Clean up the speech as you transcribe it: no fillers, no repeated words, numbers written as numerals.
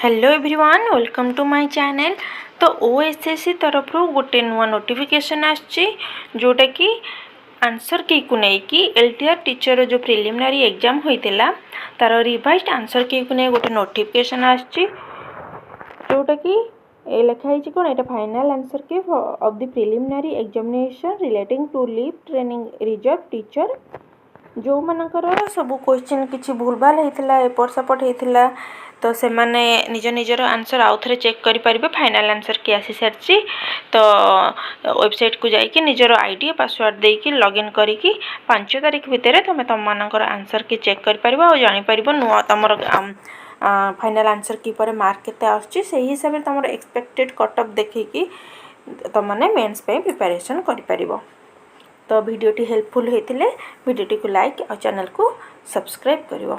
Hello everyone welcome to my channel. तो OSSC तरफ गोटे नुआ नोटिफिकेशन आसची जोटा कि आंसर की को नहीं कि एलटीआर टीचर जो प्रिलिमिनरी एग्जाम होइतिला तार रिवाइज्ड आंसर की को नहीं गोटे नोटिफिकेशन आसची जोटा कि लिखाई कौन ये final answer key of the preliminary examination relating to leave training reserve teacher जो मनकर सब क्वेश्चन किसी भूल भाल होता एपट सेपट होता तो से माने निज निजर आंसर आउ थे चेक करेंगे फाइनल आंसर की आसी सारी तो वेबसाइट को जाकि निजर आईडी पासवर्ड देकी लॉगिन करिकी 5 तारीख भितर तुम तुम मानकर आंसर की चेक कर जापर नुआ तुम फाइनल आंसर की पर मार्क केते आछी से हिसाब से तुम एक्सपेक्टेड कट ऑफ देखिकी तुमने मेंस पे प्रिपरेशन कर। तो वीडियोटी हेल्पफुल होते वीडियोटी को लाइक और चैनल को सब्सक्राइब करिवो।